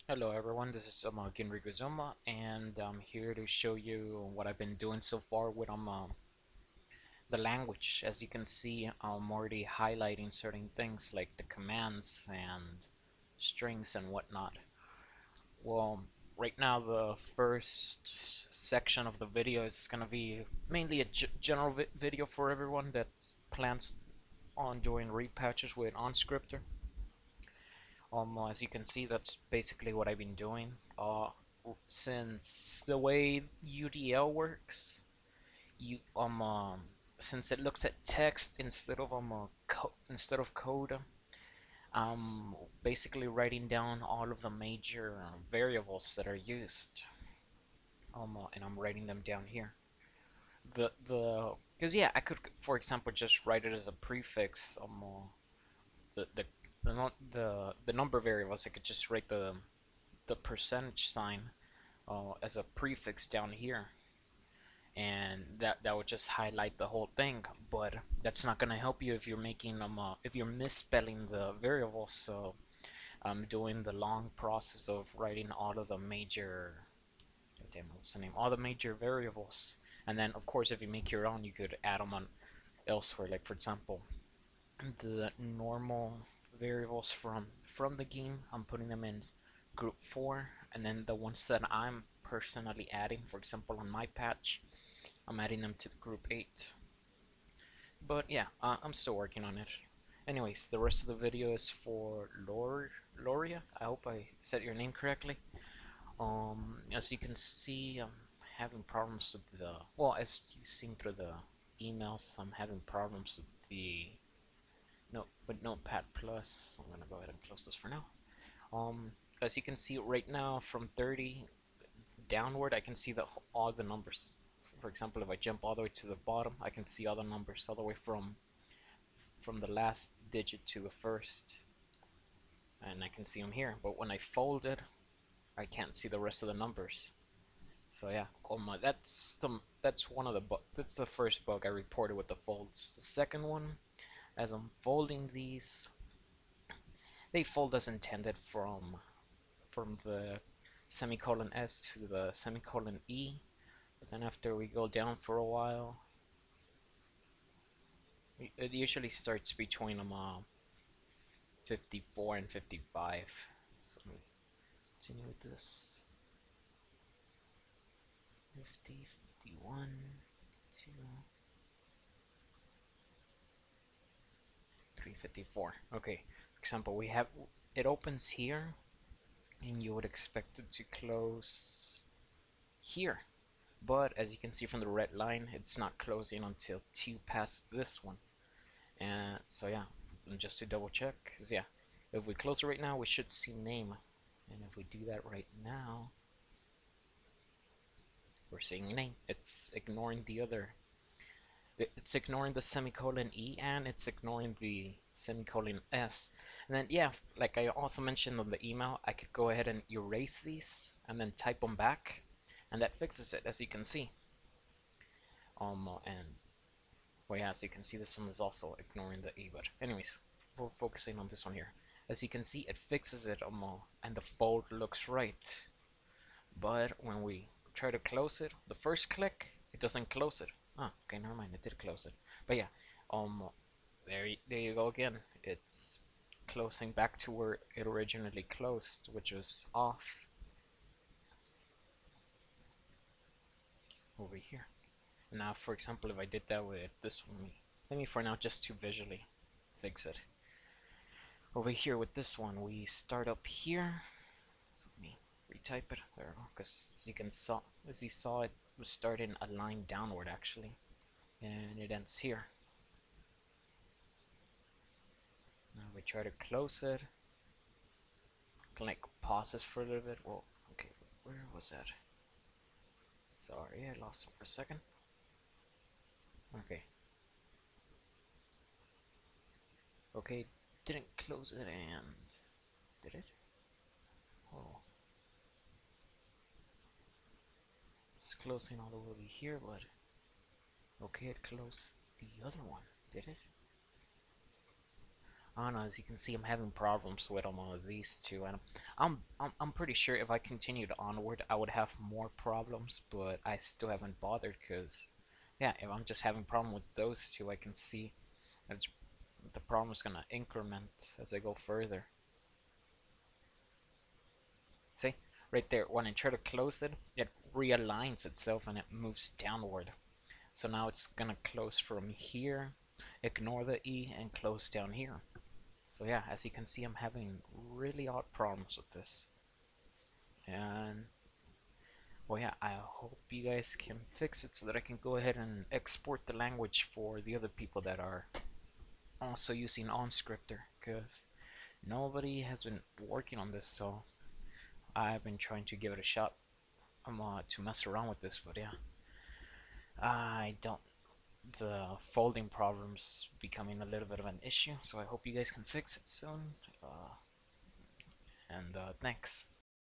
Hello everyone, this is Ginrigo Zuma, and I'm here to show you what I've been doing so far with the language. As you can see, I'm already highlighting certain things like the commands and strings and whatnot. Well, right now the first section of the video is going to be mainly a general video for everyone that plans on doing repatches with OnScripter. As you can see, that's basically what I've been doing. Since the way UDL works, you since it looks at text instead of instead of code, I'm basically writing down all of the major variables that are used. And I'm writing them down here. Because yeah, I could, for example, just write it as a prefix. The the the number variables. I could just write the percentage sign as a prefix down here, and that would just highlight the whole thing. But that's not gonna help you if you're making them if you're misspelling the variables. So I'm doing the long process of writing all of the major damn, what's the name, all the major variables, and then of course if you make your own you could add them on elsewhere, like for example the normal variables from the game, I'm putting them in group 4, and then the ones that I'm personally adding, for example on my patch, I'm adding them to the group 8. But yeah, I'm still working on it. Anyways, the rest of the video is for Loria. I hope I said your name correctly. As you can see, I'm having problems with the, well, as you've seen through the emails, I'm having problems with the with Notepad Plus. I'm gonna go ahead and close this for now. As you can see right now, from 30 downward, I can see all the numbers. So for example, if I jump all the way to the bottom, I can see all the numbers all the way from the last digit to the first, and I can see them here. But when I fold it, I can't see the rest of the numbers. So yeah, that's one of the that's the first bug I reported with the folds. The second one, as I'm folding these, they fold as intended from the semicolon S to the semicolon E, but then after we go down for a while, it usually starts between 54 and 55. So let me continue with this. 50, 51, 2, 3, 54. Okay, for example, we have it opens here, and you would expect it to close here. But as you can see from the red line, it's not closing until 2 past this one. And so yeah, and just to double check, because yeah, if we close it right now, we should see name. And if we do that right now, we're seeing name. It's ignoring the other. It's ignoring the semicolon E, and it's ignoring the semicolon S. And then yeah, like I also mentioned on the email, I could go ahead and erase these and then type them back, and that fixes it, as you can see. And well, yeah, as you can see, this one is also ignoring the E, but anyways, we're focusing on this one here. As you can see, it fixes it and the fold looks right. But when we try to close it, the first click, it doesn't close it. Ah, okay, never mind, it did close it. But yeah, there you go again. It's closing back to where it originally closed, which was off over here. Now, for example, if I did that with this one, let me for now just to visually fix it. Over here with this one, we start up here. So let me retype it there, because as you saw, it was starting a line downward actually, and it ends here. Now we try to close it. Can like pause this for a little bit. Well, okay, where was that? Sorry, I lost it for a second. Okay. Okay, didn't close it, and did it? Oh. It's closing all the way over here, but okay, it closed the other one, did it? I don't know, as you can see, I'm having problems with them on these two, and I'm pretty sure if I continued onward, I would have more problems, but I still haven't bothered because, yeah, if I'm just having problem with those two, I can see that the problem is gonna increment as I go further. See, right there, when I try to close it, it realigns itself and it moves downward. So now it's gonna close from here, ignore the E, and close down here. So yeah, as you can see, I'm having really odd problems with this. And well, yeah, I hope you guys can fix it so that I can go ahead and export the language for the other people that are also using OnScripter, because nobody has been working on this, so I've been trying to give it a shot to mess around with this, but yeah, I don't. The folding problems becoming a little bit of an issue, so I hope you guys can fix it soon. And thanks.